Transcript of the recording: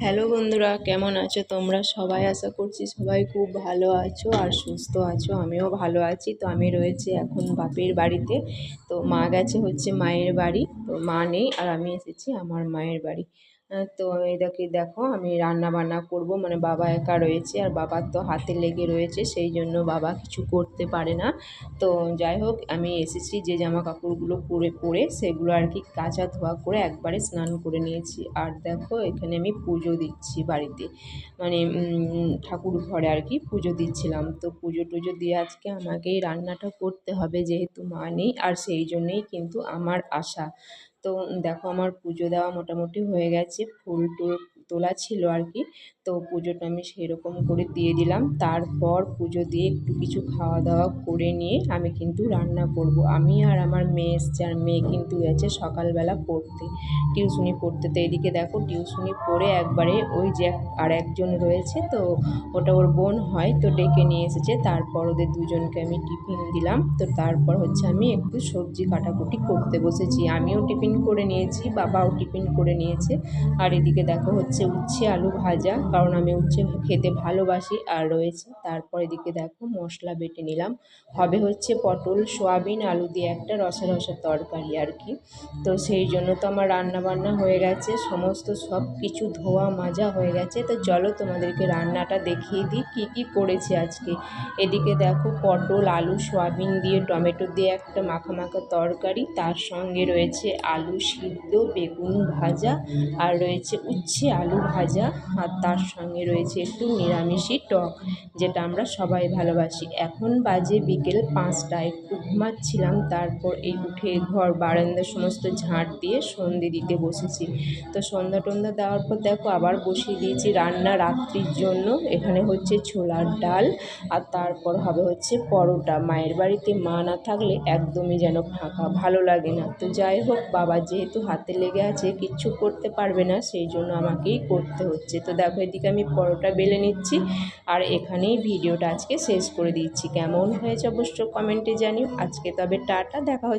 Hello বন্ধুরা, কেমন আছো তোমরা সবাই? আশা করছি সবাই খুব ভালো আছো আর সুস্থ আছো। আমিও ভালো আছি। তো আমি রয়েছি এখন বাপের বাড়িতে। তো মা গেছে হচ্ছে মায়ের বাড়ি, তো মা নেই আর আমি এসেছি আমার মায়ের বাড়ি। তো এটাকে দেখো, আমি রান্না বান্না করব, মানে বাবা একা রয়েছে আর বাবার তো হাতে লেগে রয়েছে, সেই জন্য বাবা কিছু করতে পারে না। তো যাই হোক, আমি এসেছি যে জামা কাপড়গুলো পরে পরে সেগুলো আর কি কাচা ধোয়া করে একবারে স্নান করে নিয়েছি। আর দেখো, এখানে আমি পুজো দিচ্ছি বাড়িতে, মানে ঠাকুর ঘরে আর কি পুজো দিচ্ছিলাম। তো পুজো টুজো দিয়ে আজকে আমাকেই রান্নাটা করতে হবে, যেহেতু মা নেই, আর সেই জন্যেই কিন্তু আমার আশা। তো দেখো, আমার পুজো দেওয়া মোটামুটি হয়ে গেছে, ফুল টুল তোলা ছিল আর কি। তো পুজোটা আমি সেরকম করে দিয়ে দিলাম। তারপর পুজো দিয়ে একটু কিছু খাওয়া দাওয়া করে নিয়ে আমি কিন্তু রান্না করব। আমি আর আমার মেয়ে এসছে, আর মেয়ে কিন্তু গেছে সকালবেলা পড়তে, টিউশনি পড়তে। তো এদিকে দেখো, টিউশনি পড়ে একবারে ওই যে আর একজন রয়েছে, তো ওটা ওর বোন হয়, তো ডেকে নিয়ে এসেছে। তারপর ওদের দুজনকে আমি টিফিন দিলাম। তো তারপর হচ্ছে আমি একটু সবজি কাটাকুটি করতে বসেছি। আমিও টিফিন করে নিয়েছি, বাবাও টিফিন করে নিয়েছে। আর এদিকে দেখো হচ্ছে উচ্ছে আলু ভাজা, কারণ আমি উচ্ছে খেতে ভালোবাসি, আর রয়েছে। তারপর এদিকে দেখো মশলা বেটে নিলাম, হবে হচ্ছে পটল সোয়াবিন আলু দিয়ে একটা রসা রসা তরকারি আর কি। তো সেই জন্য তো আমার রান্না বান্না হয়ে গেছে, সমস্ত সব কিছু ধোয়া মাজা হয়ে গেছে। তো চলো তোমাদেরকে রান্নাটা দেখিয়ে দিই কী কী করেছি আজকে। এদিকে দেখো, পটল আলু সোয়াবিন দিয়ে টমেটো দিয়ে একটা মাখা মাখা তরকারি, তার সঙ্গে রয়েছে আলু সিদ্ধ বেগুন ভাজা, আর রয়েছে উচ্ছে আলু ভাজা, আর তার সঙ্গে রয়েছে একটু নিরামিষি টক, যেটা আমরা সবাই ভালোবাসি। এখন বাজে বিকেল 5টা, একটু ঘুমাচ্ছিলাম, তারপর এই উঠে ঘর বারান্দা সমস্ত ঝাঁট দিয়ে সন্ধে দিতে বসেছি। তো সন্ধ্যা টন্ধা দেওয়ার পর দেখো আবার বসিয়ে দিয়েছি রান্না রাত্রির জন্য। এখানে হচ্ছে ছোলার ডাল, আর তারপর হবে হচ্ছে পরোটা। মায়ের বাড়িতে মা না থাকলে একদমই যেন ফাঁকা, ভালো লাগে না। তো যাই হোক, বাবা যেহেতু হাতে লেগে আছে, কিচ্ছু করতে পারবে না, সেই জন্য আমাকেই করতে হচ্ছে। তো দেখো, এদিকে আমি পরোটা বেলে নিচ্ছি, আর এখানেই ভিডিওটা আজকে শেষ করে দিচ্ছি। কেমন হয়েছে অবশ্য কমেন্টে জানিও। আজকে তবে টাটা, দেখা হচ্ছে।